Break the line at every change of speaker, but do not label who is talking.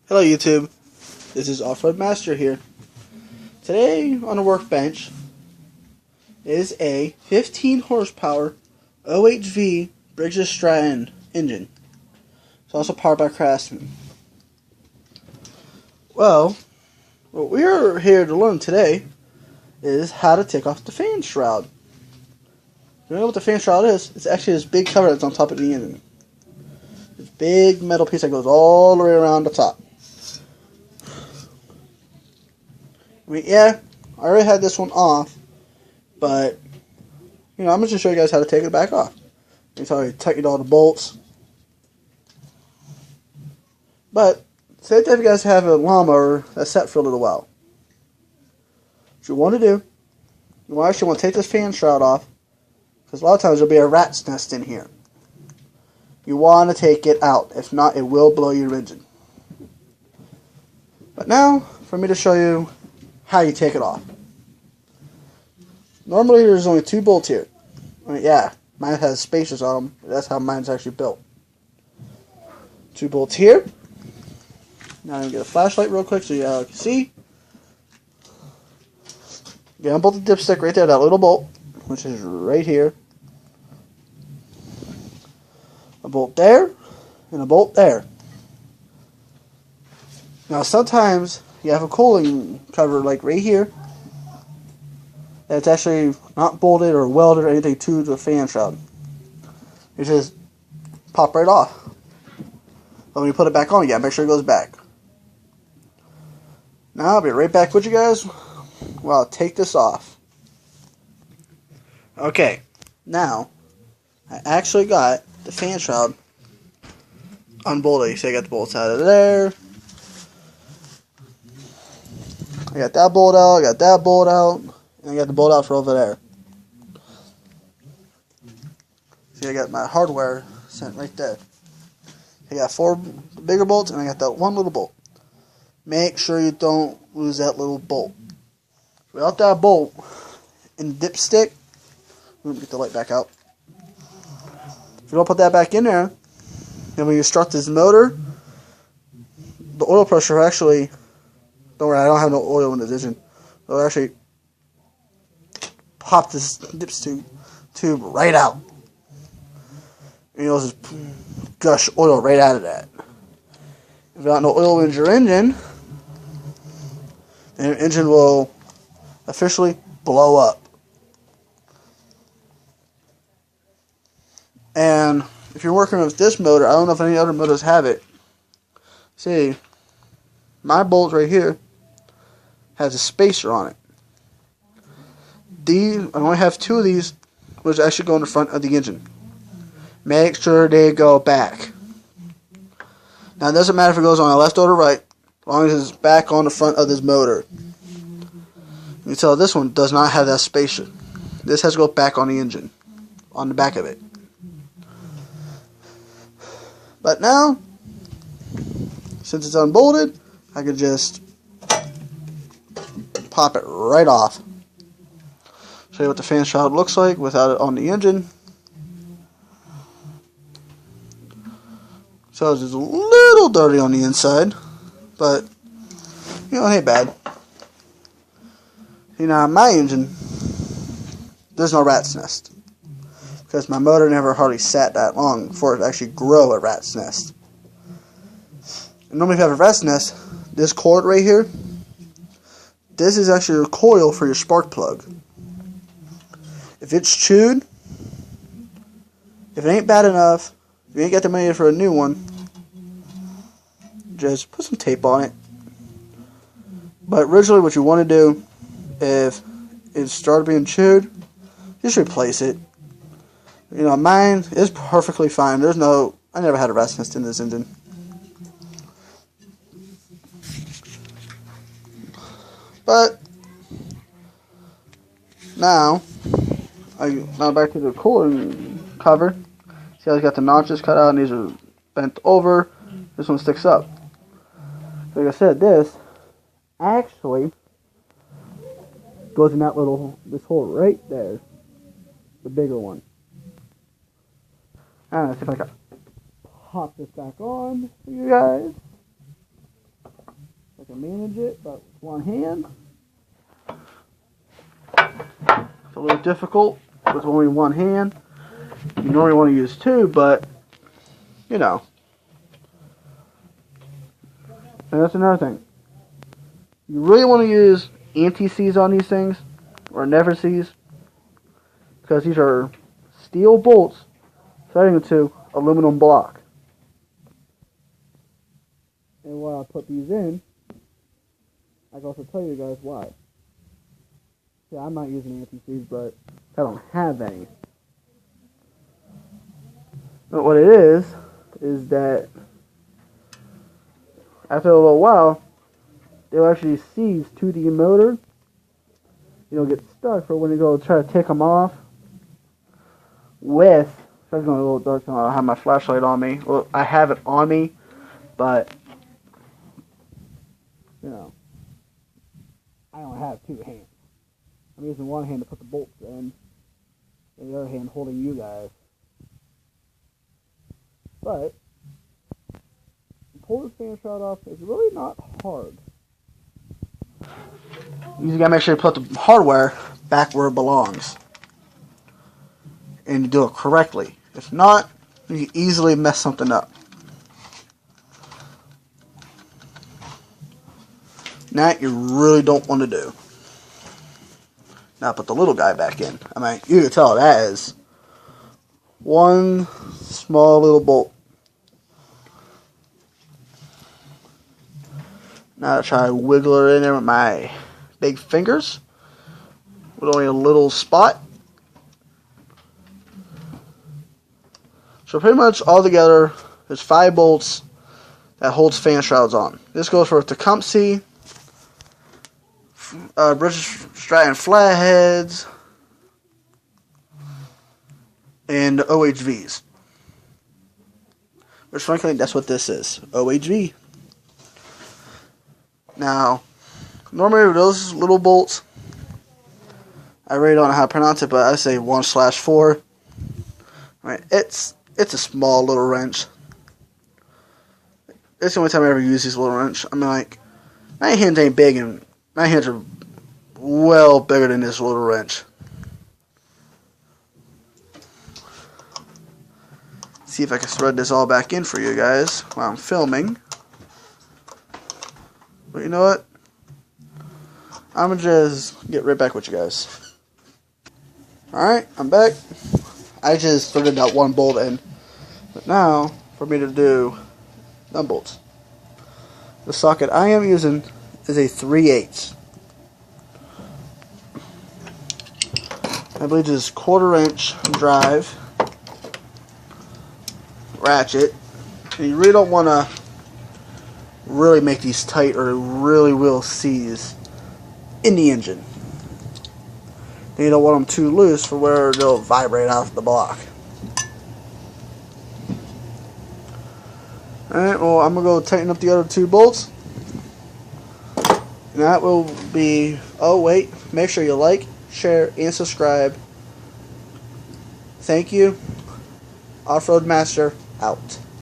Hello YouTube, this is Off-Road Master here. Today on the workbench is a 15 horsepower OHV Briggs & Stratton engine. It's also powered by Craftsman. Well, what we are here to learn today is how to take off the fan shroud. You know what the fan shroud is? It's actually this big cover that's on top of the engine. This big metal piece that goes all the way around the top. I mean, yeah, I already had this one off, but, I'm going to show you guys how to take it back off. It's already tightened all the bolts. But, say that if you guys have a lawnmower that's set for a little while. What you want to do, you actually want to take this fan shroud off, because a lot of times there'll be a rat's nest in here. You want to take it out, if not it will blow your engine. But now, for me to show you how you take it off. Normally there's only 2 bolts here. I mean, yeah, mine has spacers on them. That's how mine's actually built. 2 bolts here. Now I'm going to get a flashlight real quick so you can see. You unbolt the dipstick right there, that little bolt, which is right here. A bolt there, and a bolt there. Now sometimes you have a cooling cover like right here that's actually not bolted or welded or anything to the fan shroud. You just pop right off. But when you put it back on again, make sure it goes back. Now I'll be right back with you guys while I take this off. Okay, now I actually got the fan shroud unbolted. You see I got the bolts out of there. I got that bolt out, I got that bolt out, and I got the bolt out for over there. See, I got my hardware sent right there. I got 4 bigger bolts, and I got that 1 little bolt. Make sure you don't lose that little bolt. Without that bolt and dipstick, let me get the light back out. If you don't put that back in there, then when you start this motor, the oil pressure actually, don't worry, I don't have no oil in the engine. It'll actually pop this dipstick tube right out. And you'll just gush oil right out of that. If you got no oil in your engine, then your engine will officially blow up. And if you're working with this motor, I don't know if any other motors have it. See, my bolt right here has a spacer on it. I only have 2 of these, which actually go in the front of the engine. Make sure they go back. Now it doesn't matter if it goes on the left or the right, as long as it's back on the front of this motor. You can tell this one does not have that spacer. This has to go back on the engine, on the back of it. But now, since it's unbolted, I can just pop it right off. Show you what the fan shroud looks like without it on the engine. So it's just a little dirty on the inside, but it ain't bad. See, now on my engine, there's no rat's nest, because my motor never hardly sat that long before it actually grow a rat's nest. And normally if you have a rat's nest, this cord right here, this is actually a coil for your spark plug. If it's chewed, if it ain't bad enough, if you ain't got the money for a new one, just put some tape on it. But originally what you want to do, if it started being chewed, just replace it. Mine is perfectly fine. I never had a rat's nest in this engine. But now back to the cooling cover. See how it's got the notches cut out and these are bent over. This one sticks up. Like I said, this actually goes in this hole right there. The bigger one. And let's see if I can pop this back on for you guys. can manage it, but with one hand, it's a little difficult with only one hand. You normally want to use two, but, you know. And that's another thing. You really want to use anti-seize on these things, or never seize, because these are steel bolts threading into aluminum block. And while I put these in, I can also tell you guys why. Yeah, I'm not using anti-seize, but I don't have any. But what it is that after a little while, they'll actually seize to the motor. You'll get stuck for when you go try to take them off. With, it's going a little dark, I don't have my flashlight on me. Well, I have it on me, but, you know, I don't have two hands. I'm using one hand to put the bolts in, and the other hand holding you guys. But pull this fan shroud off is really not hard. You just gotta make sure you put the hardware back where it belongs. And you do it correctly. If not, you can easily mess something up. That you really don't want to do. Now put the little guy back in. I mean, you can tell that is one small little bolt. Now I try to wiggle it in there with my big fingers with only a little spot. So pretty much all together, there's 5 bolts that holds fan shrouds on. This goes for Tecumseh, British Stratton flatheads, and OHVs. Which frankly, that's what this is, OHV. Now, normally those little bolts, I really don't know how to pronounce it, but I say 1/4. Right, it's a small little wrench. It's the only time I ever use these little wrench. I mean, like, my hands ain't big, and my hands are well bigger than this little wrench. See if I can thread this all back in for you guys while I'm filming. But you know what? I'm gonna just get right back with you guys. Alright, I'm back. I just threaded that one bolt in. But now, for me to do nut bolts. The socket I am using is a 3/8. I believe this is 1/4 inch drive ratchet. And you really don't want to really make these tight or it really will seize in the engine. Then you don't want them too loose for where they'll vibrate off the block. Alright, well, I'm going to go tighten up the other 2 bolts. And that will be, oh wait, make sure you like, share, and subscribe. Thank you. Off-Road Master, out.